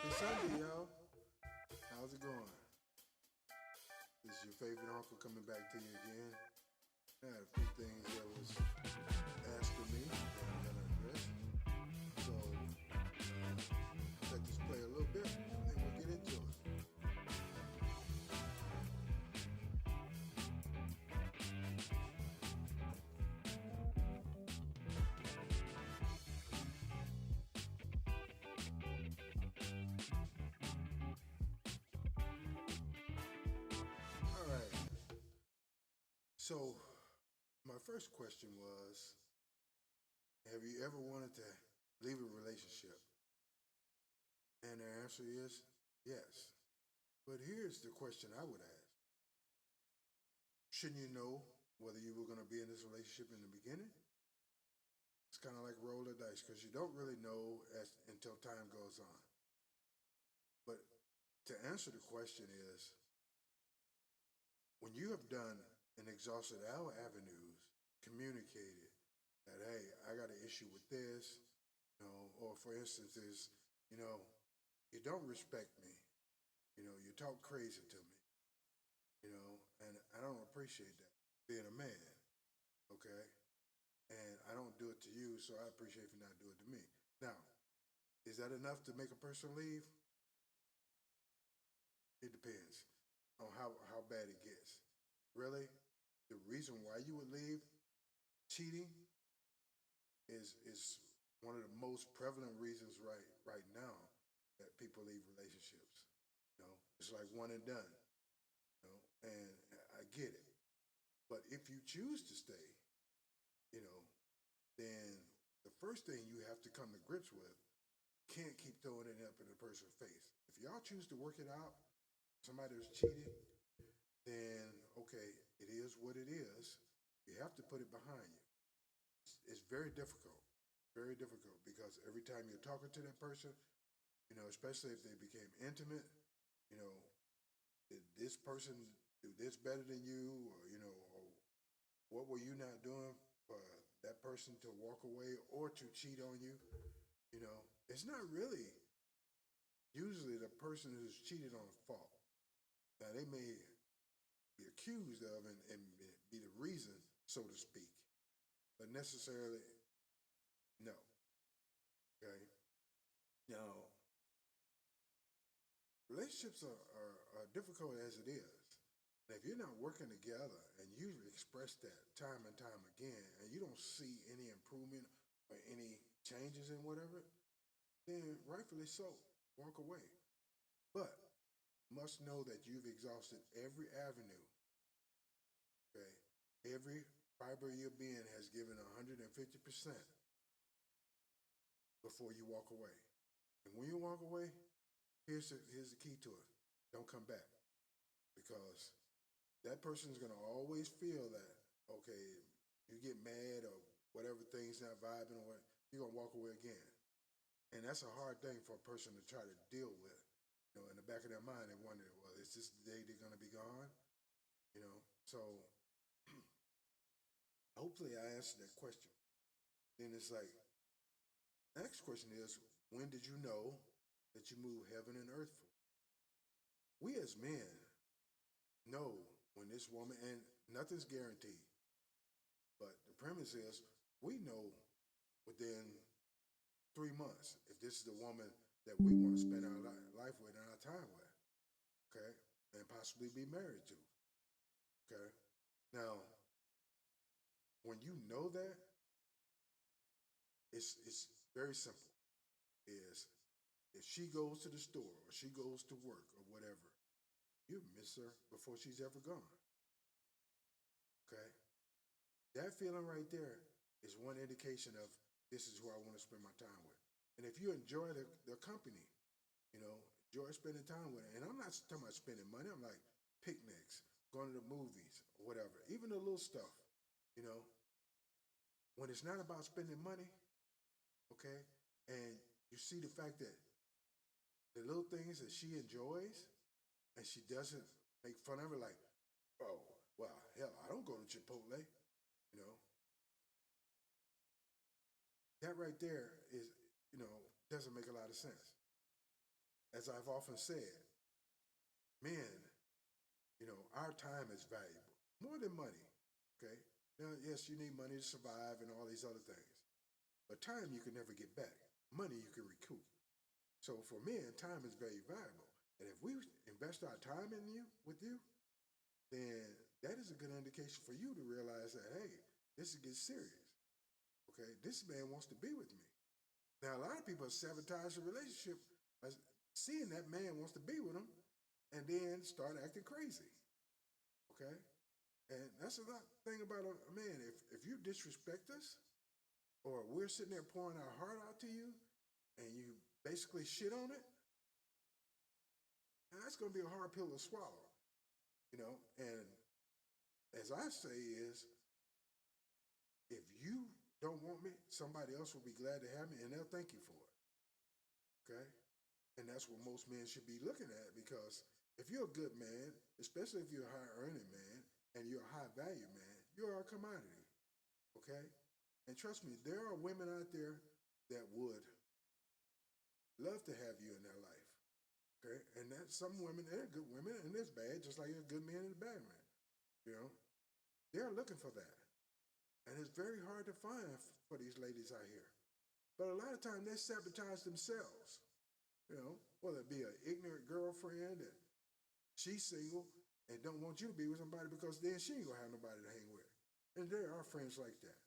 Happy Sunday, y'all. How's it going? This is your favorite uncle coming back to you again. I had a few things that was asked of me that I'm gonna address. So let this play a little bit, and then we'll get into it. All right. So my first question was, have you ever wanted to leave a relationship? And the answer is yes. But here's the question I would ask. Shouldn't you know whether you were going to be in this relationship in the beginning? It's kind of like roll the dice because you don't really know until time goes on. But to answer the question is when you have done and exhausted our avenues, communicated that, hey, I got an issue with this, or for instance, is, you know, you don't respect me, you talk crazy to me, and I don't appreciate that being a man, okay? And I don't do it to you, so I appreciate if you not do it to me. Now, is that enough to make a person leave? It depends on how bad it gets. Really, the reason why you would leave cheating is one of the most prevalent reasons right now that people leave relationships. It's like one and done. And I get it. But if you choose to stay, you know, then the first thing you have to come to grips with can't keep throwing it up in a person's face. If y'all choose to work it out, somebody who's cheated, then okay, it is what it is. You have to put it behind you. It's very difficult because every time you're talking to that person, especially if they became intimate, you know, did this person do this better than you, or what were you not doing for that person to walk away or to cheat on you? It's not really usually the person who's cheated on fault. Now they may be accused of and be the reason, so to speak, but necessarily no. Okay. Now, relationships are difficult as it is. And if you're not working together and you express that time and time again, and you don't see any improvement or any changes in whatever, then rightfully so, walk away. But must know that you've exhausted every avenue. Okay, every fiber of your being has given 150% before you walk away. And when you walk away, here's the key to it: don't come back because that person is going to always feel that, okay, you get mad or whatever, things not vibing or what, you're going to walk away again. And that's a hard thing for a person to try to deal with. In the back of their mind, they wonder, well, is this the day they're going to be gone? So hopefully I answered that question. Then it's like, next question is, when did you know that you moved heaven and earth for? We as men know when this woman, and nothing's guaranteed, but the premise is we know within 3 months if this is the woman that we want to spend our life with and our time with, okay, and possibly be married to, okay. Now, when you know that, it's very simple. Is if she goes to the store or she goes to work or whatever, you miss her before she's ever gone, okay. That feeling right there is one indication of this is who I want to spend my time with. And if you enjoy the company, you know, enjoy spending time with it. And I'm not talking about spending money. I'm like picnics, going to the movies, or whatever. Even the little stuff, you know, when it's not about spending money, okay, and you see the fact that the little things that she enjoys and she doesn't make fun of it, like, oh, well, hell, I don't go to Chipotle, you know, that right there is, doesn't make a lot of sense. as I've often said, men, our time is valuable more than money. Okay. Now, yes, you need money to survive and all these other things, but time you can never get back. Money you can recoup. So for men, time is very valuable. And if we invest our time in you, with you, then that is a good indication for you to realize that, hey, this gets serious. Okay, this man wants to be with me. Now, a lot of people sabotage the relationship by seeing that man wants to be with them and then start acting crazy. Okay, and that's another thing about a man. If you disrespect us, or we're sitting there pouring our heart out to you, and you basically shit on it, that's going to be a hard pill to swallow. And as I say is, if you don't want me, somebody else will be glad to have me, and they'll thank you for it. Okay, and that's what most men should be looking at, because if you're a good man, especially if you're a high earning man and you're a high value man, you're a commodity. Okay, and trust me, there are women out there that would love to have you in their life. Okay, and that's some women, they're good women, and it's bad, just like there's good men and bad men. You know, they're looking for that, and it's very hard to find for these ladies out here. But a lot of times they sabotage themselves. Whether it be an ignorant girlfriend that she's single and don't want you to be with somebody because then she ain't gonna have nobody to hang with. And there are friends like that.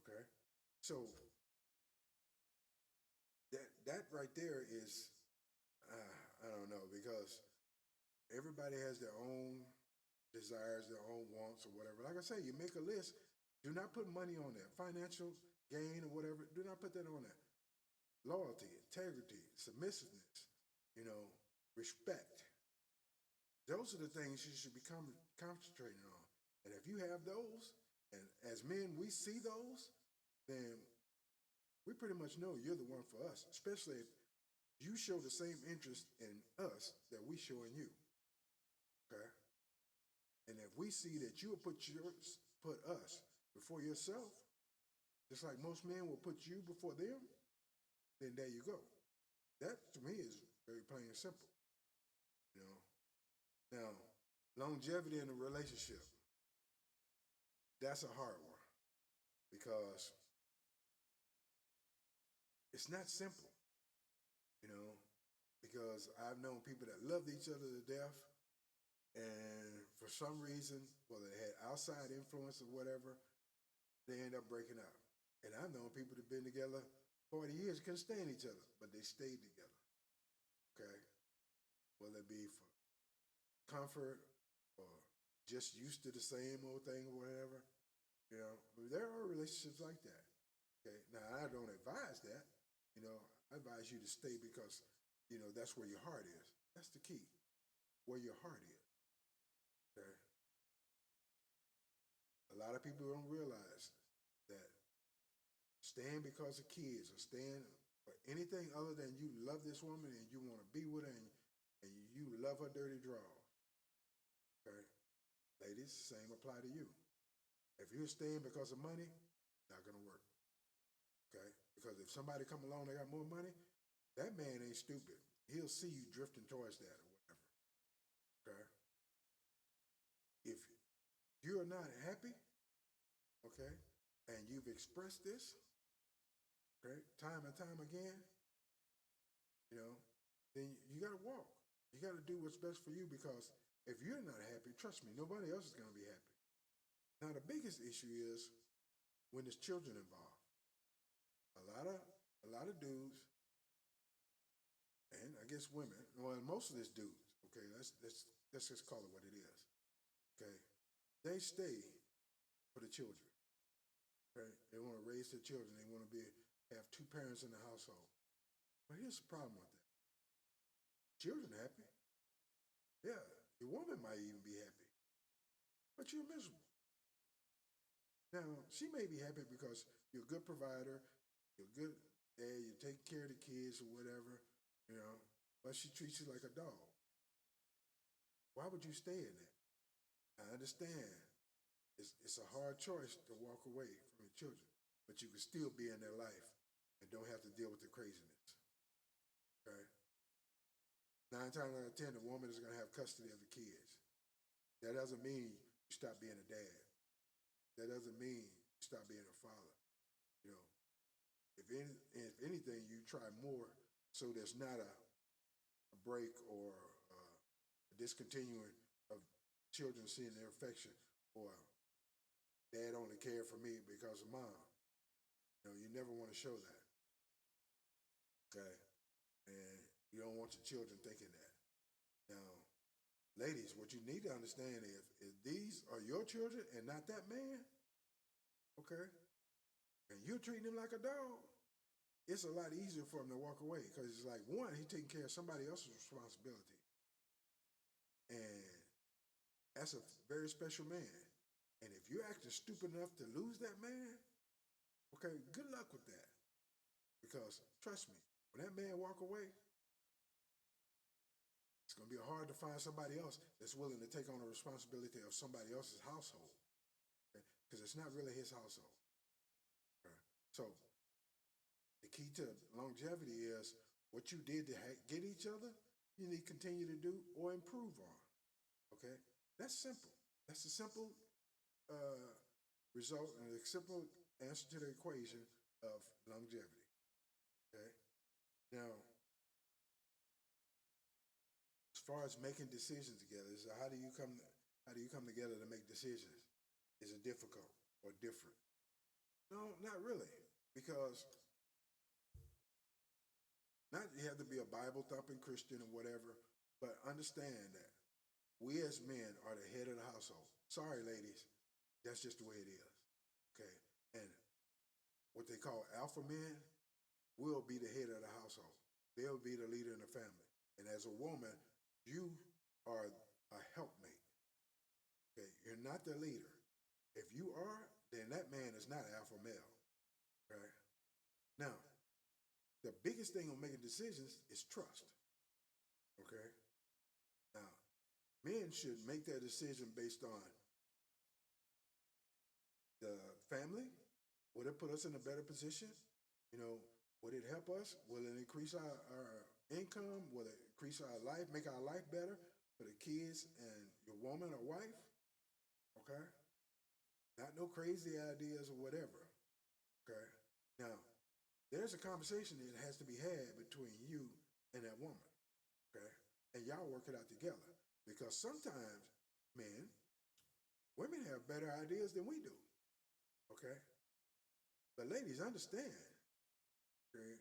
Okay, so that right there is, I don't know, because everybody has their own desires, their own wants, or whatever. Like I say, you make a list. Do not put money on that. Financial gain or whatever. Do not put that on that. Loyalty, integrity, submissiveness, respect. Those are the things you should become concentrating on. And if you have those, and as men we see those, then we pretty much know you're the one for us, especially if you show the same interest in us that we show in you. Okay? And if we see that you will put us before yourself, just like most men will put you before them, then there you go. That to me is very plain and simple. You know. Now, longevity in a relationship, that's a hard one because it's not simple, you know, because I've known people that loved each other to death, and for some reason, whether they had outside influence or whatever, they end up breaking up. And I've known people that have been together 40 years, couldn't stand each other, but they stayed together. Okay? Whether it be for comfort or just used to the same old thing or whatever. There are relationships like that. Okay? Now, I don't advise that. I advise you to stay because, that's where your heart is. That's the key, where your heart is. Okay? A lot of people don't realize that staying because of kids or staying for anything other than you love this woman and you want to be with her and you love her dirty draws. Okay? Ladies, same apply to you. If you're staying because of money, not gonna work. Okay? Because if somebody come along that got more money, that man ain't stupid. He'll see you drifting towards that or whatever. Okay? If you're not happy, okay, and you've expressed this, okay, time and time again, then you gotta walk. You gotta do what's best for you because if you're not happy, trust me, nobody else is gonna be happy. Now the biggest issue is when there's children involved. A lot of dudes, and I guess women, well, most of this dudes, okay, let's just call it what it is. Okay. They stay for the children. Okay. They want to raise their children. They want to have two parents in the household. But here's the problem with that. Children happy. Yeah, your woman might even be happy. But you're miserable. Now, she may be happy because you're a good provider, you're good dad, you take care of the kids or whatever, but she treats you like a dog. Why would you stay in that? I understand it's a hard choice to walk away from your children, but you can still be in their life and don't have to deal with the craziness. Okay? 9 times out of 10, the woman is going to have custody of the kids. That doesn't mean you stop being a dad. That doesn't mean you stop being a father. You know, if anything, you try more so there's not a break or a discontinuing of children seeing their affection, or dad only cared for me because of mom. You know, you never want to show that. Okay? And you don't want your children thinking that. Now, ladies, what you need to understand is if these are your children and not that man, okay, and you're treating him like a dog, it's a lot easier for him to walk away because it's like, one, he's taking care of somebody else's responsibility. And that's a very special man. And if you're acting stupid enough to lose that man, okay, good luck with that. Because trust me, when that man walk away, it's going to be hard to find somebody else that's willing to take on the responsibility of somebody else's household. Because it's not really his household. Okay? So the key to longevity is what you did to get each other, you need to continue to do or improve on. Okay? That's simple. That's a simple result and a simple answer to the equation of longevity. Okay? Now, as far as making decisions together, so how do you come together to make decisions? Is it difficult or different? No, not really. Because not you have to be a Bible thumping Christian or whatever, but understand that we as men are the head of the household. Sorry, ladies, that's just the way it is. Okay. And what they call alpha men will be the head of the household. They'll be the leader in the family. And as a woman, you are a helpmate. Okay. You're not the leader. If you are, then that man is not an alpha male. Okay. Now, the biggest thing on making decisions is trust. Okay. Now, men should make their decision based on the family. Would it put us in a better position? You know, would it help us? Will it increase our income? Will it increase our life, make our life better for the kids and your woman or wife? Okay? Not no crazy ideas or whatever. Okay? Now, there's a conversation that has to be had between you and that woman. Okay? And y'all work it out together. Because sometimes, men, women have better ideas than we do. Okay? But ladies, understand. Okay?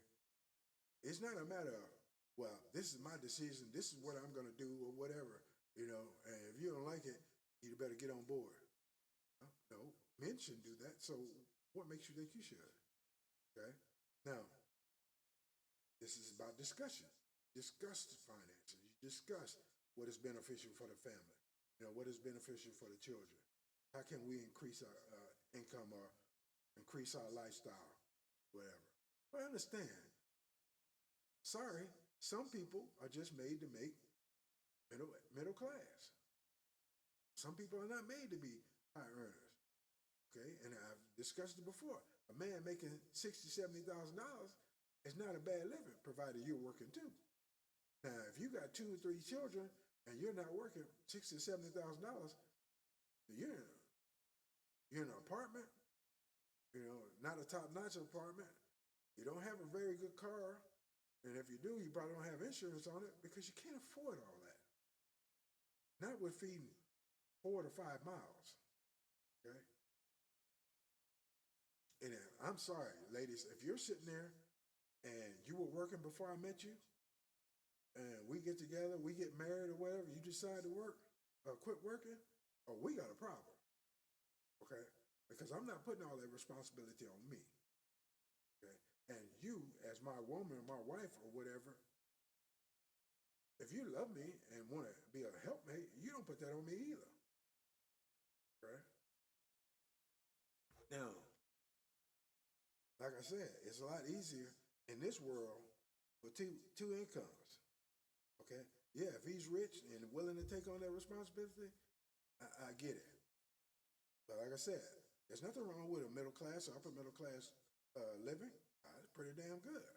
It's not a matter of, well, this is my decision, this is what I'm going to do, or whatever, you know, and if you don't like it, you better get on board. No, men shouldn't do that. So what makes you think you should? Okay? Now, this is about discussion. Discuss the finances. You discuss what is beneficial for the family. You know, what is beneficial for the children. How can we increase our income or increase our lifestyle, whatever. But understand, sorry, some people are just made to make middle class. Some people are not made to be high earners. Okay, and I've discussed it before. A man making $60,000, $70,000 is not a bad living, provided you're working too. Now, if you got 2 or 3 children and you're not working $60,000 to $70,000, you're in an apartment, you know, not a top-notch apartment. You don't have a very good car, and if you do, you probably don't have insurance on it because you can't afford all that. Not with feeding 4 to 5 miles. Okay. And I'm sorry, ladies, if you're sitting there and you were working before I met you, and we get together, we get married or whatever, you decide to work or quit working, oh, we got a problem. Okay? Because I'm not putting all that responsibility on me. Okay? And you, as my woman or my wife or whatever, if you love me and want to be a helpmate, you don't put that on me either. Okay? Now, like I said, it's a lot easier in this world with two incomes. Okay? Yeah, if he's rich and willing to take on that responsibility, I get it. But like I said, there's nothing wrong with a middle class or upper middle class living. It's pretty damn good.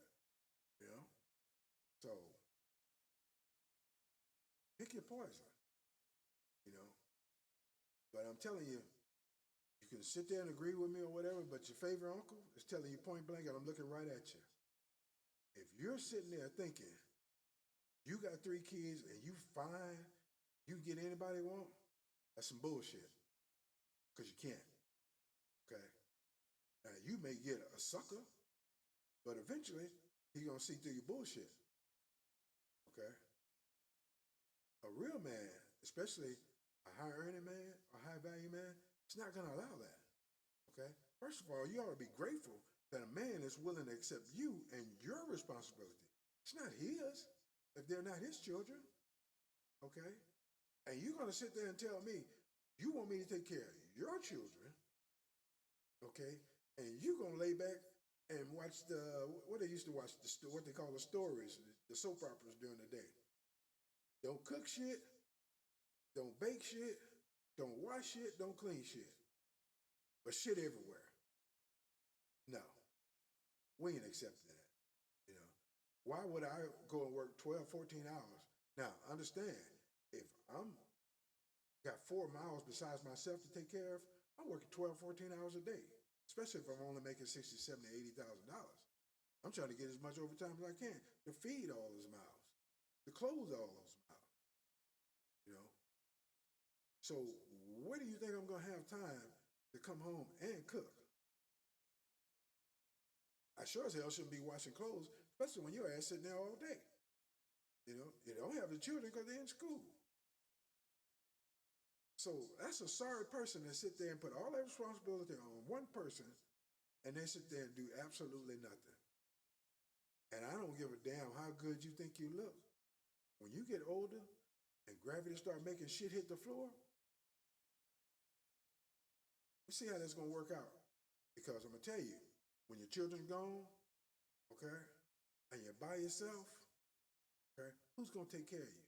You know? So poison, you know. But I'm telling you, you can sit there and agree with me or whatever, but your favorite uncle is telling you point blank, and I'm looking right at you. If you're sitting there thinking you got 3 kids and you fine, you get anybody you want, that's some bullshit. Because you can't. Okay? Now you may get a sucker, but eventually he's gonna see through your bullshit. Okay? A real man, especially a high earning man, a high value man, is not gonna allow that. Okay? First of all, you ought to be grateful that a man is willing to accept you and your responsibility. It's not his if they're not his children. Okay? And you're gonna sit there and tell me you want me to take care of your children, okay? And you're gonna lay back and watch what they used to watch, what they call the stories, the soap operas during the day. Don't cook shit, don't bake shit, don't wash shit, don't clean shit, but shit everywhere. No, we ain't accepting that. You know, why would I go and work 12, 14 hours? Now, understand, if I'm got 4 miles besides myself to take care of, I'm working 12, 14 hours a day, especially if I'm only making 60, 70, $80,000. I'm trying to get as much overtime as I can to feed all those miles, to close all those miles, you know. So where do you think I'm gonna have time to come home and cook? I sure as hell shouldn't be washing clothes, especially when your ass sitting there all day. You know, you don't have the children because they're in school. So that's a sorry person that sit there and put all that responsibility on one person and they sit there and do absolutely nothing. And I don't give a damn how good you think you look. When you get older and gravity start making shit hit the floor, we see how that's gonna work out. Because I'm gonna tell you, when your children's gone, okay, and you're by yourself, okay, who's gonna take care of you?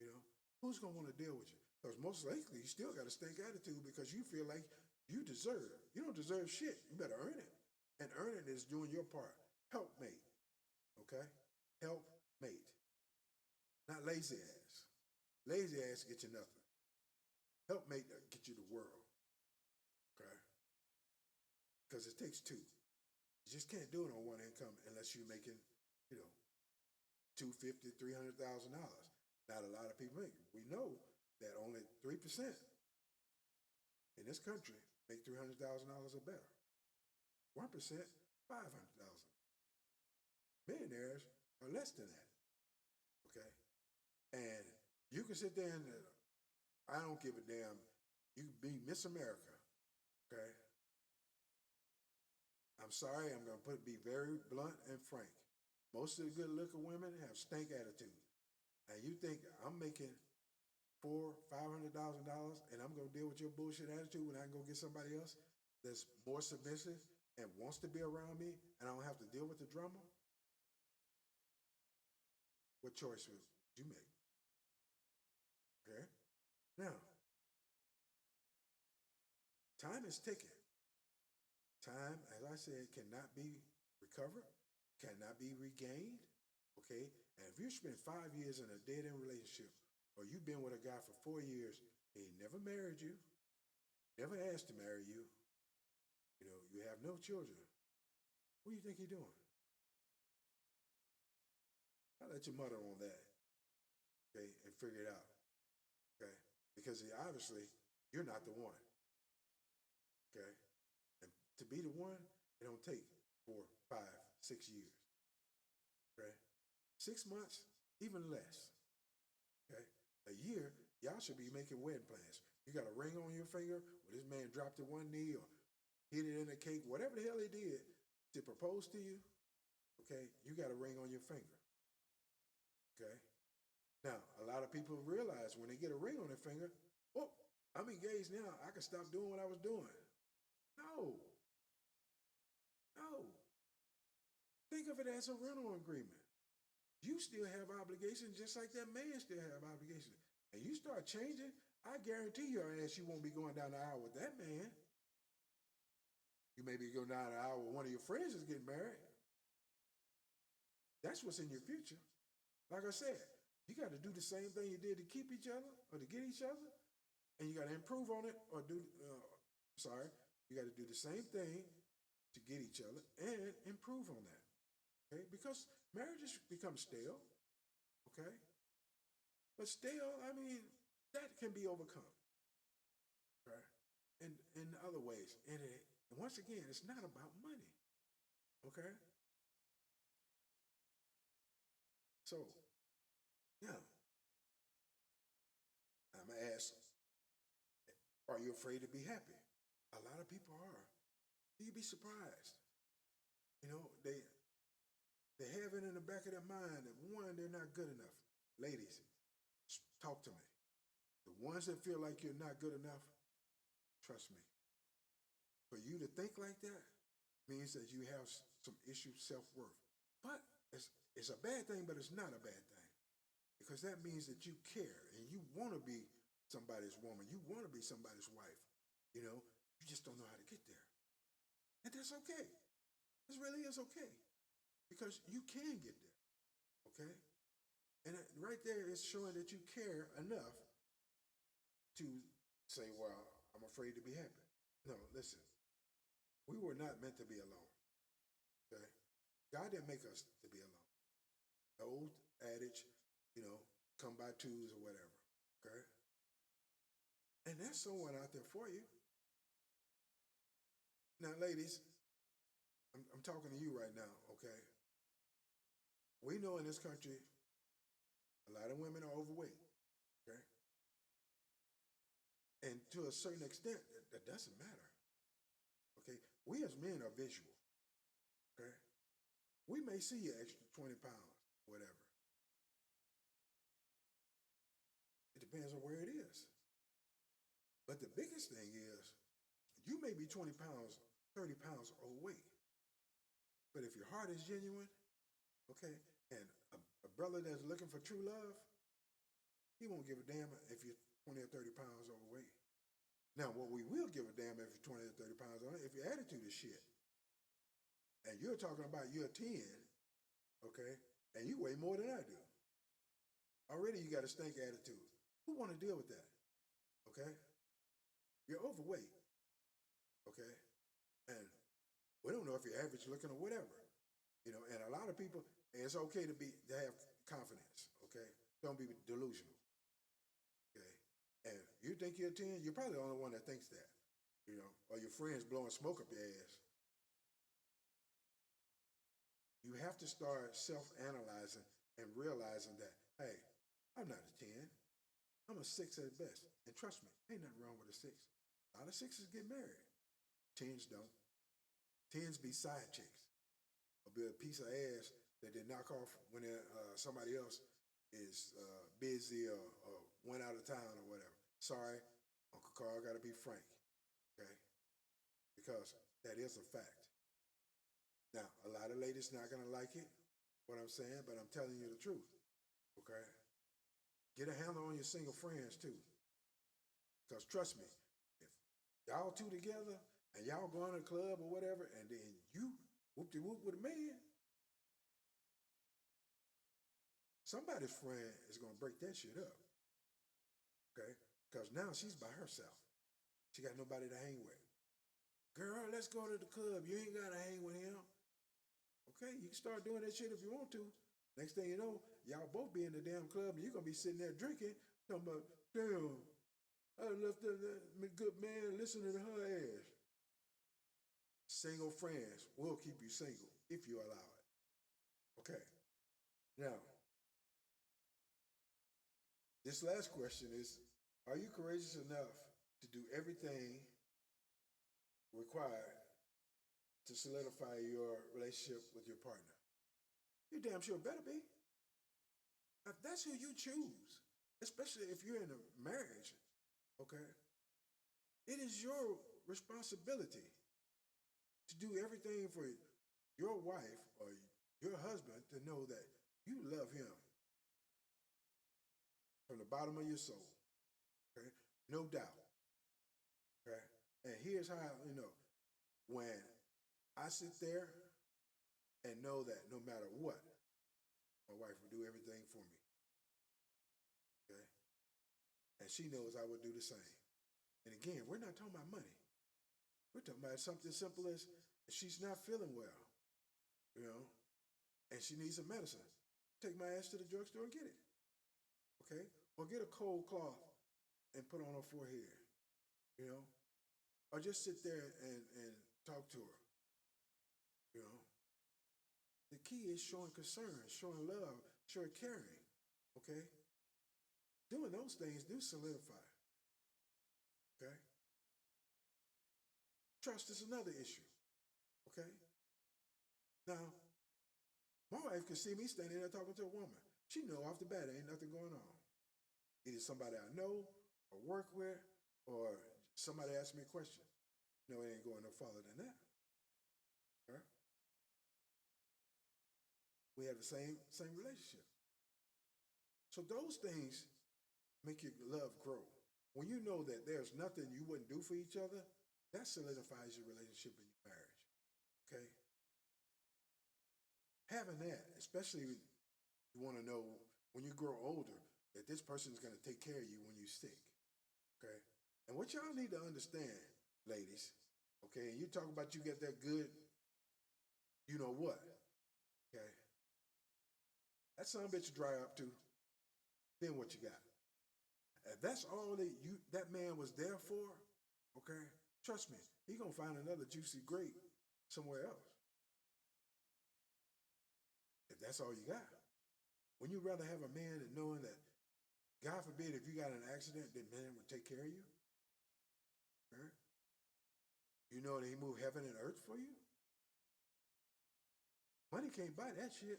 You know, who's gonna want to deal with you? Because most likely you still got a stink attitude because you feel like you deserve. You don't deserve shit. You better earn it. And earning is doing your part. Helpmate. Okay? Helpmate. Not lazy ass. Lazy ass get you nothing. Helpmate get you the world. Okay? Because it takes two. You just can't do it on one income unless you're making, you know, $250,000, $300,000. Not a lot of people make. We know that only 3% in this country make $300,000 or better. 1%, 500,000. Millionaires are less than that. Okay, and you can sit there and I don't give a damn. You can be Miss America. Okay, I'm sorry. I'm gonna be very blunt and frank. Most of the good-looking women have stank attitudes, and you think I'm making $400,000, $500,000, and I'm gonna deal with your bullshit attitude when I can go get somebody else that's more submissive and wants to be around me, and I don't have to deal with the drama? What choice would you make? Okay. Now, time is ticking. Time, as I said, cannot be recovered, cannot be regained. Okay. And if you spend 5 years in a dead end relationship, or you've been with a guy for 4 years, he never married you, never asked to marry you, you know, you have no children, what do you think you're doing? I'll let you mutter on that, okay, and figure it out, okay? Because obviously, you're not the one, okay? And to be the one, it don't take 4, 5, 6 years, okay? 6 months, even less, okay? A year, y'all should be making wedding plans. You got a ring on your finger, or this man dropped to one knee, or hit it in a cake, whatever the hell he did to propose to you, okay? You got a ring on your finger, okay? Now, a lot of people realize when they get a ring on their finger, oh, I'm engaged now. I can stop doing what I was doing. No, no. Think of it as a rental agreement. You still have obligations just like that man still have obligations. And you start changing, I guarantee your ass you won't be going down the aisle with that man. You may be going down the aisle with one of your friends that's getting married. That's what's in your future. Like I said, You got to do the same thing you did to keep each other or to get each other, and you got to improve on it or do. Sorry, you got to do the same thing to get each other and improve on that. Okay, because marriages become stale. Okay, but stale, I mean, that can be overcome. Right, in other ways, and once again, it's not about money. Okay, so now I'm gonna ask: are you afraid to be happy? A lot of people are. You'd be surprised. You know, they have it in the back of their mind that one, they're not good enough. Ladies, talk to me. The ones that feel like you're not good enough, trust me. For you to think like that means that you have some issue self worth. But it's a bad thing, but it's not a bad thing because that means that you care and you want to be somebody's woman. You want to be somebody's wife. You know, you just don't know how to get there, and that's okay. This really is okay because you can get there. Okay, and right there is showing that you care enough to say, "Well, I'm afraid to be happy." No, listen. We were not meant to be alone. Okay, God didn't make us to be alone. The old adage, you know, come by twos or whatever. Okay, and there's someone out there for you. Now, ladies, I'm talking to you right now. Okay, we know in this country a lot of women are overweight. Okay, and to a certain extent, that doesn't matter. Okay, we as men are visual. Okay, we may see you extra 20 pounds, whatever. It depends on where it is. But the biggest thing is you may be 20 pounds, 30 pounds overweight. But if your heart is genuine, okay, and a brother that's looking for true love, he won't give a damn if you're 20 or 30 pounds overweight. Now, what we will give a damn if you're 20 or 30 pounds overweight, if your attitude is shit, and you're talking about you're 10, okay, and you weigh more than I do. Already you got a stink attitude. Who want to deal with that? Okay? You're overweight, okay? And we don't know if you're average looking or whatever. You know, and a lot of people, and it's okay to have confidence, okay? Don't be delusional, okay? And you think you're 10, you're probably the only one that thinks that, you know, or your friends blowing smoke up your ass. You have to start self-analyzing and realizing that, hey, I'm not a 10. I'm a 6 at best. And trust me, ain't nothing wrong with a 6. A lot of 6s get married. 10s don't. 10s be side chicks. Or be a piece of ass that they knock off when somebody else is busy or went out of town or whatever. Sorry, Uncle Carl, got to be frank, okay? Because that is a fact. Now, a lot of ladies not gonna like it, what I'm saying, but I'm telling you the truth, okay? Get a handle on your single friends too, because trust me, if y'all two together and y'all go to a club or whatever, and then you whoop de whoop with a man, somebody's friend is gonna break that shit up, okay? Because now she's by herself. She got nobody to hang with. Girl, let's go to the club. You ain't gotta hang with him. Okay, you can start doing that shit if you want to. Next thing you know, y'all both be in the damn club and you're gonna be sitting there drinking, talking about, damn, I left that good man listening to her ass. Single friends will keep you single if you allow it. Okay. Now, this last question is, are you courageous enough to do everything required to solidify your relationship with your partner? You damn sure better be. If that's who you choose, especially if you're in a marriage, okay, it is your responsibility to do everything for your wife or your husband to know that you love him from the bottom of your soul, okay? No doubt, okay? And here's how, you know, when I sit there and know that no matter what, my wife will do everything for me. And she knows I would do the same. And again, we're not talking about money. We're talking about something simple as she's not feeling well, you know, and she needs some medicine. Take my ass to the drugstore and get it, okay? Or get a cold cloth and put on her forehead, you know? Or just sit there and talk to her, you know? The key is showing concern, showing love, showing caring, okay? Doing those things do solidify, okay? Trust is another issue, okay? Now, my wife could see me standing there talking to a woman. She know off the bat there ain't nothing going on. Either somebody I know or work with, or somebody asked me a question. No, it ain't going no farther than that. Right? We have the same relationship. So those things make your love grow. When you know that there's nothing you wouldn't do for each other, that solidifies your relationship and your marriage. Okay? Having that, especially you want to know when you grow older that this person is going to take care of you when you're sick. Okay? And what y'all need to understand, ladies, okay, and you talk about you get that good, you know what, okay? That son bitch dry up too. Then what you got? If that's all that man was there for, okay, trust me, he gonna find another juicy grape somewhere else. If that's all you got. Wouldn't you rather have a man that knowing that, God forbid, if you got an accident, that man would take care of you? Okay? You know that he moved heaven and earth for you? Money can't buy that shit.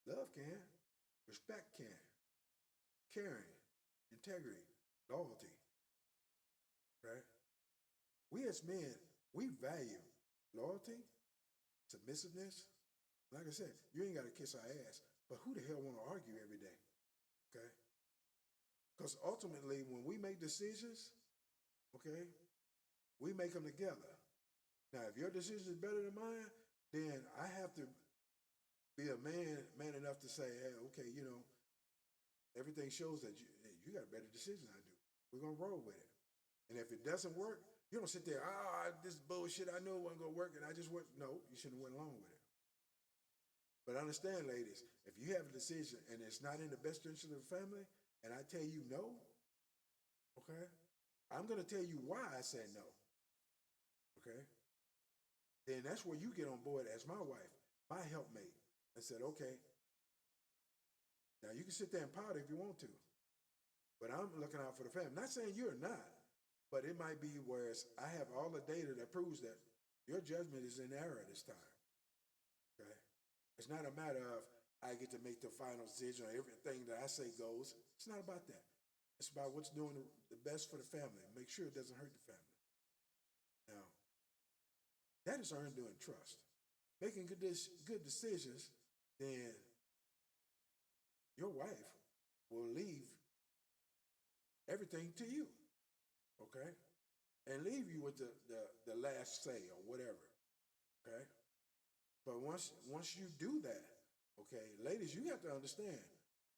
Love can. Respect can. Caring. Integrity. Loyalty. Right? We as men, we value loyalty, submissiveness. Like I said, you ain't got to kiss our ass, but who the hell want to argue every day? Okay? Because ultimately, when we make decisions, okay, we make them together. Now, if your decision is better than mine, then I have to be a man enough to say, hey, okay, you know, everything shows that you got a better decision than I do. We're going to roll with it. And if it doesn't work, you don't sit there, this bullshit, I know it wasn't going to work, and I just went. No, you shouldn't have went along with it. But understand, ladies, if you have a decision and it's not in the best interest of the family, and I tell you no, okay, I'm going to tell you why I said no, okay? Then that's where you get on board as my wife, my helpmate, and said, okay, now you can sit there and pout if you want to, but I'm looking out for the family. Not saying you're not, but it might be where I have all the data that proves that your judgment is in error this time, okay? It's not a matter of I get to make the final decision or everything that I say goes. It's not about that. It's about what's doing the best for the family. Make sure it doesn't hurt the family. Now, that is earned doing trust. Making good decisions, then your wife will leave everything to you, okay? And leave you with the last say or whatever, okay? But once you do that, okay, ladies, you have to understand,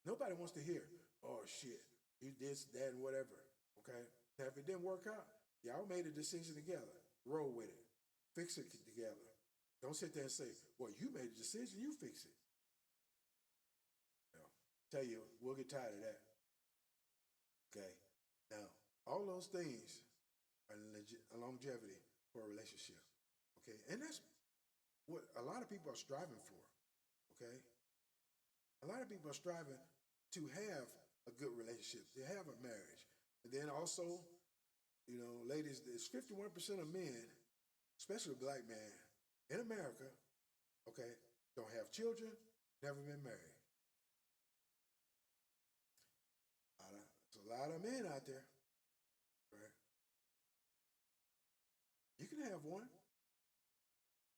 nobody wants to hear, oh shit, you this, that, and whatever, okay? Now, if it didn't work out, y'all made a decision together. Roll with it. Fix it together. Don't sit there and say, well, you made a decision, you fix it. You know, tell you, we'll get tired of that. Okay? Now, all those things are longevity for a relationship. Okay? And that's what a lot of people are striving for. Okay? A lot of people are striving to have a good relationship, to have a marriage. And then also, you know, ladies, there's 51% of men, especially black men, in America, okay, don't have children, never been married. There's a lot of men out there, right? You can have one.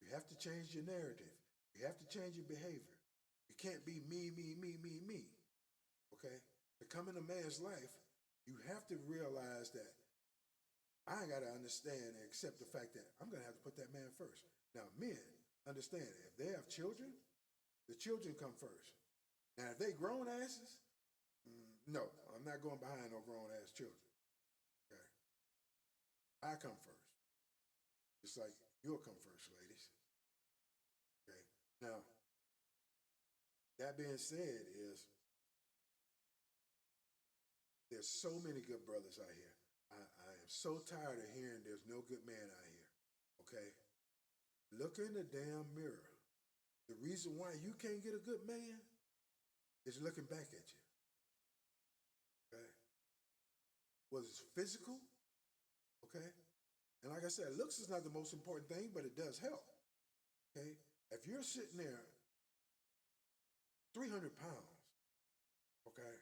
You have to change your narrative. You have to change your behavior. You can't be me. Okay? To come in a man's life, you have to realize that I got to understand and accept the fact that I'm going to have to put that man first. Now, men, understand, if they have children, the children come first. Now, if they grown asses, No, I'm not going behind no grown ass children. Okay, I come first, just like you'll come first, ladies. Okay. Now, that being said, is there's so many good brothers out here. I am so tired of hearing there's no good man out here. Okay, look in the damn mirror. The reason why you can't get a good man is looking back at you. Okay, whether it's physical, okay, and like I said, looks is not the most important thing, but it does help. Okay, if you're sitting there 300 pounds, okay,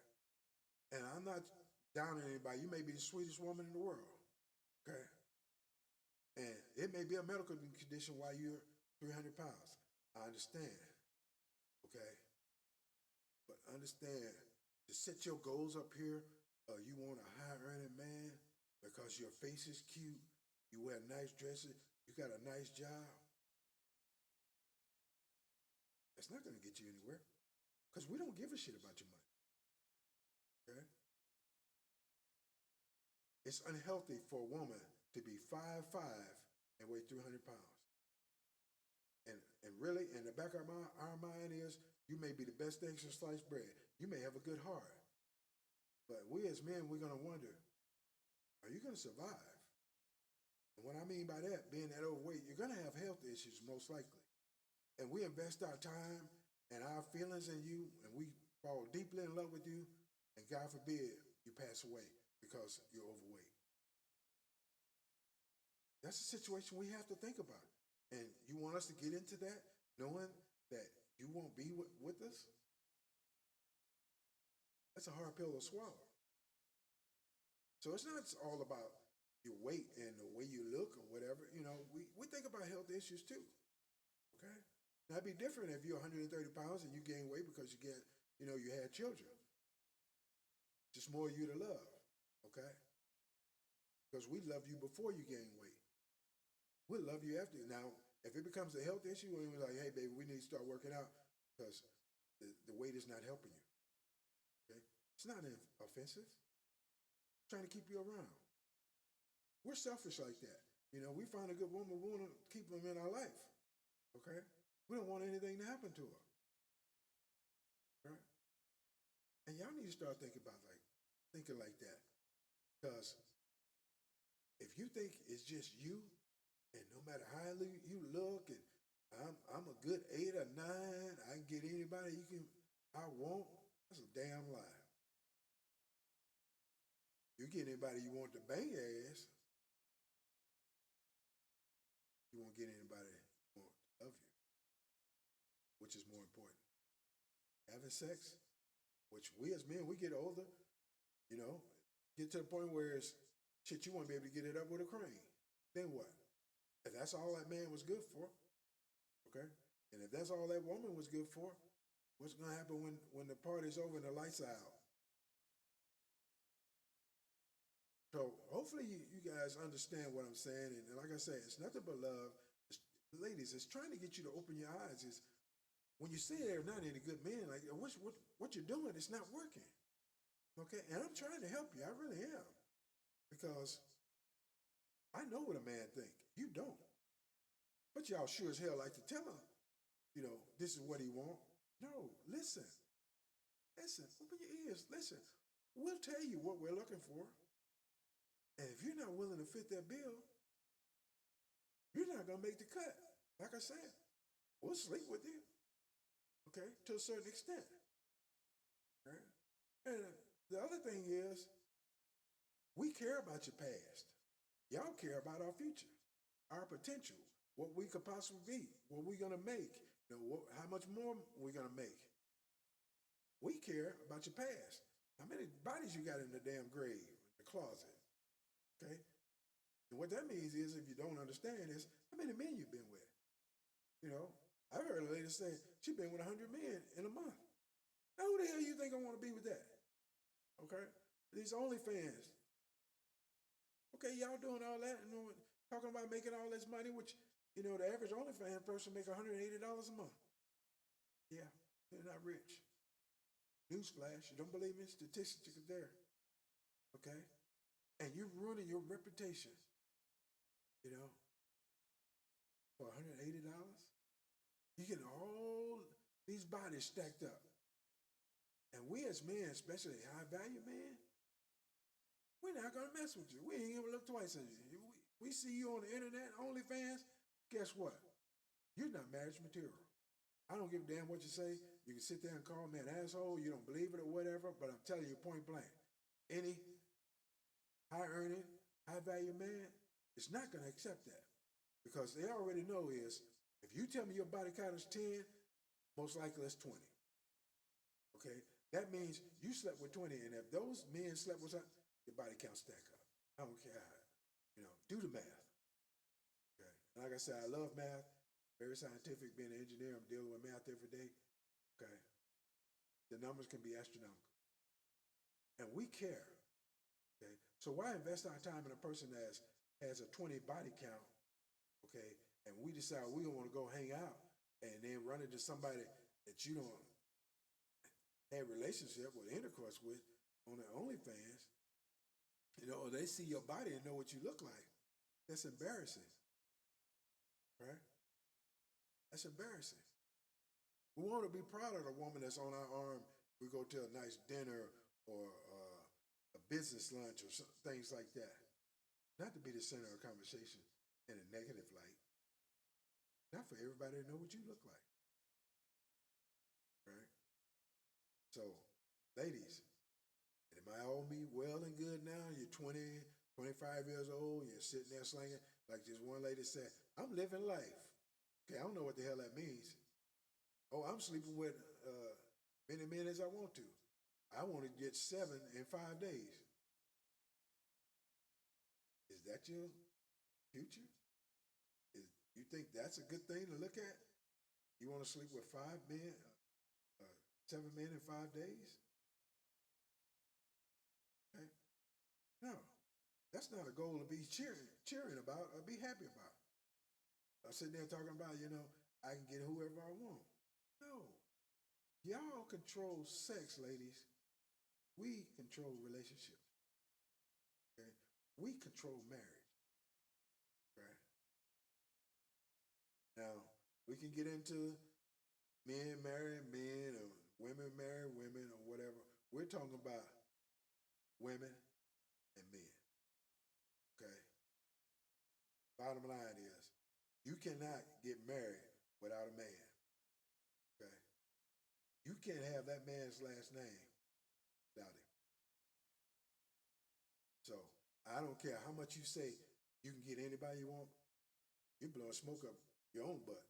and I'm not down on anybody, you may be the sweetest woman in the world, okay, and it may be a medical condition why you're 300 pounds. I understand, okay, but understand to set your goals up here. You want a high earning man because your face is cute, you wear nice dresses, you got a nice job. That's not going to get you anywhere because we don't give a shit about your money. Okay, it's unhealthy for a woman to be 5'5" and weigh 300 pounds. And really, in the back of our mind is you may be the best thing since sliced bread. You may have a good heart, but we as men, we're gonna wonder, are you gonna survive? And what I mean by that, being that overweight, you're gonna have health issues most likely. And we invest our time and our feelings in you, and we fall deeply in love with you, and God forbid you pass away because you're overweight. That's a situation we have to think about. And you want us to get into that knowing that you won't be with us? That's a hard pill to swallow. So it's not all about your weight and the way you look or whatever. We think about health issues too. Okay? Now it'd be different if you're 130 pounds and you gain weight because you had children. Just more of you to love. Okay? Because we love you before you gain weight. We'll love you after. Now, if it becomes a health issue, and we're like, hey, baby, we need to start working out because the weight is not helping you. Okay? It's not offensive. It's trying to keep you around. We're selfish like that. We find a good woman, we want to keep them in our life. Okay? We don't want anything to happen to her. Right? And y'all need to start thinking like that. Because if you think it's just you, and no matter how you look, and I'm a good 8 or 9, I can get anybody I want, that's a damn lie. You get anybody you want to bang your ass, you won't get anybody you want to love you, which is more important. Having sex, which we as men, we get older, you know, get to the point where it's shit, you want to be able to get it up with a crane. Then what? If that's all that man was good for, okay? And if that's all that woman was good for, what's going to happen when the party's over and the lights are out? So hopefully you guys understand what I'm saying. And like I say, it's nothing but love. Ladies, it's trying to get you to open your eyes. Is when you say there are not any good men, like what you're doing, it's not working. Okay, and I'm trying to help you. I really am, because I know what a man think. You don't, but y'all sure as hell like to tell him, this is what he want. No, listen, open your ears. Listen, we'll tell you what we're looking for, and if you're not willing to fit that bill, you're not gonna make the cut. Like I said, we'll sleep with you, okay, to a certain extent. Right? And the other thing is, we care about your past. Y'all care about our future, our potential, what we could possibly be, what we're gonna make, how much more we're gonna make. We care about your past. How many bodies you got in the damn grave, in the closet? Okay? And what that means is, if you don't understand, is how many men you've been with. I've heard a lady say she's been with 100 men in a month. Now, who the hell you think I want to be with that? Okay? These OnlyFans. Okay, y'all doing all that and talking about making all this money, which, the average OnlyFans person make $180 a month. Yeah, they're not rich. Newsflash, you don't believe me? Statistics are there. Okay? And you're ruining your reputation, you know, for $180. You get all these bodies stacked up. And we as men, especially high value men, we're not gonna mess with you. We ain't gonna look twice at you. We see you on the internet, OnlyFans. Guess what? You're not marriage material. I don't give a damn what you say. You can sit there and call me an asshole. You don't believe it or whatever. But I'm telling you point blank, any high earning, high value man is not gonna accept that because they already know is if you tell me your body count is 10, most likely it's 20. Okay, that means you slept with 20, and if those men slept with something, your body count stack up. I don't care how, do the math. Okay, and like I said, I love math, very scientific. Being an engineer, I'm dealing with math every day. Okay, the numbers can be astronomical, and we care. Okay, so why invest our time in a person that has a 20 body count? Okay, and we decide we don't want to go hang out, and then run into somebody that you don't have a relationship with, intercourse with on their OnlyFans, or they see your body and know what you look like. That's embarrassing, right? That's embarrassing. We want to be proud of the woman that's on our arm. We go to a nice dinner or a business lunch or things like that. Not to be the center of conversation in a negative light. Not for everybody to know what you look like, right? So, ladies, it might all be well and good now. You're 20, 25 years old. You're sitting there slinging. Like this one lady said, I'm living life. Okay, I don't know what the hell that means. Oh, I'm sleeping with many men as I want to. I want to get 7 in 5 days. Is that your future? You think that's a good thing to look at? You want to sleep with 5 men, 7 men in 5 days? Okay. No, that's not a goal to be cheering about or be happy about. I'm sitting there talking about, I can get whoever I want. No. Y'all control sex, ladies. We control relationships. Okay? We control marriage. Okay? Now, we can get into men marrying men or women marrying women or whatever. We're talking about women and men. Okay? Bottom line is, you cannot get married without a man. Okay? You can't have that man's last name without him. So I don't care how much you say you can get anybody you want. You're blowing smoke up your own butt.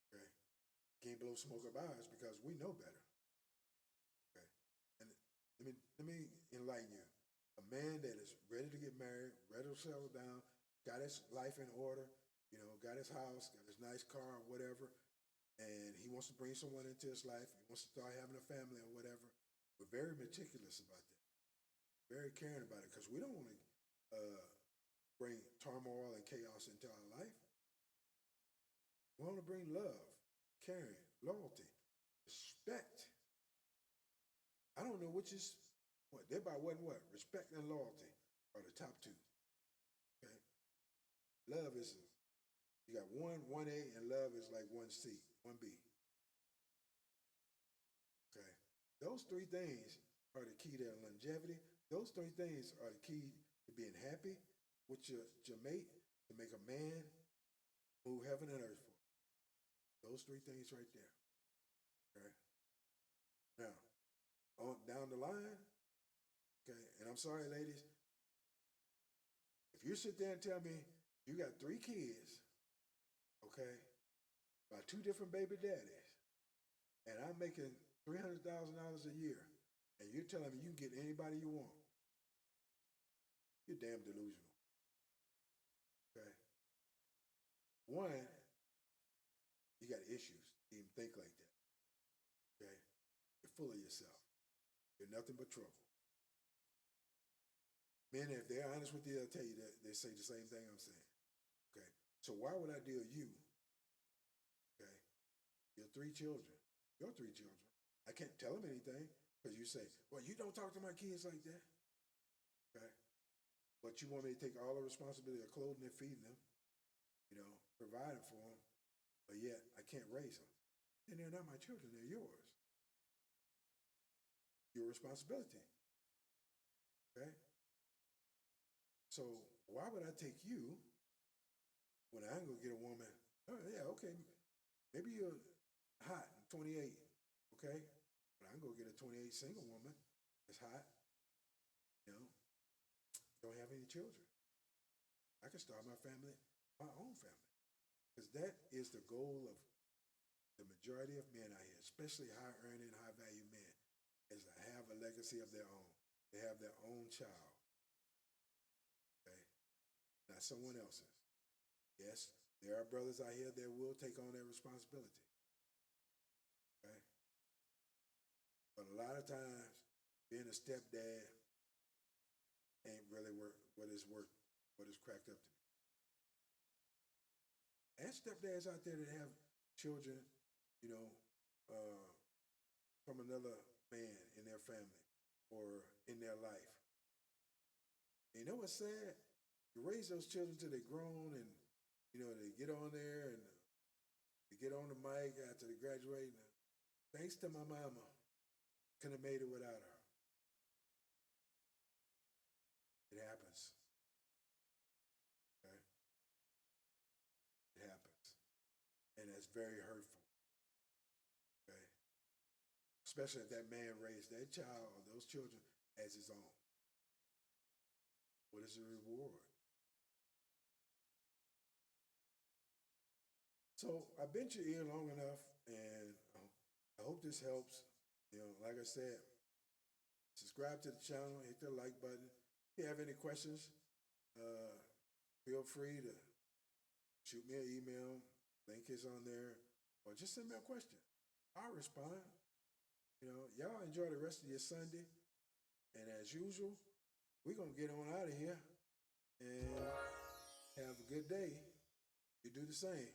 Okay? Can't blow smoke up ours because we know better. Okay? And let me enlighten you. A man that is ready to get married, ready to settle down, got his life in order, got his house, got his nice car, whatever, and he wants to bring someone into his life, he wants to start having a family or whatever. We're very meticulous about that, very caring about it, because we don't want to bring turmoil and chaos into our life. We want to bring love, caring, loyalty, respect. I don't know which is what. They're about what and what. Respect and loyalty are the top two. Okay? Love is, you got 1A, and love is like 1C, 1B. Okay? Those 3 things are the key to longevity. Those 3 things are the key to being happy with your mate, to make a man move heaven and earth for you. Those 3 things right there. Okay? Now, on down the line, okay, and I'm sorry, ladies, if you sit there and tell me you got 3 kids, okay, by 2 different baby daddies, and I'm making $300,000 a year, and you're telling me you can get anybody you want, you're damn delusional. Okay? One, you got issues. You even think like that. Okay? You're full of yourself. You're nothing but trouble. Men, if they're honest with you, they'll tell you that they say the same thing I'm saying. Okay? So why would I deal you? Okay? Your 3 children. I can't tell them anything because you say, well, you don't talk to my kids like that. Okay. But you want me to take all the responsibility of clothing and feeding them, providing for them, but yet I can't raise them. Then they're not my children, they're yours. Your responsibility. Okay? So why would I take you when I ain't gonna get a woman? Oh, yeah, okay. Maybe you're hot, 28, okay? But I'm gonna get a 28 single woman that's hot, you know, don't have any children. I can start my family, my own family. Because that is the goal of the majority of men out here, especially high earning, high value men, is to have a legacy of their own. They have their own child, okay? Not someone else's. Yes, there are brothers out here that will take on that responsibility, okay? But a lot of times, being a stepdad ain't really what it's cracked up to be. And stepdads out there that have children, you know, uh, from another man in their family or in their life. And you know what's sad? You raise those children till they're grown and, they get on there and they get on the mic after they graduate. And, thanks to my mama, couldn't have made it without her. It happens. Okay? It happens. And that's very hurtful. Okay? Especially if that man raised that child or those children as his own. What is the reward? So I bent your ear long enough, and I hope this helps. Like I said, subscribe to the channel, hit the like button. If you have any questions, uh, feel free to shoot me an email. Link is on there, or just send me a question. I'll respond. Y'all enjoy the rest of your Sunday, and as usual, we're gonna get on out of here and have a good day. You do the same.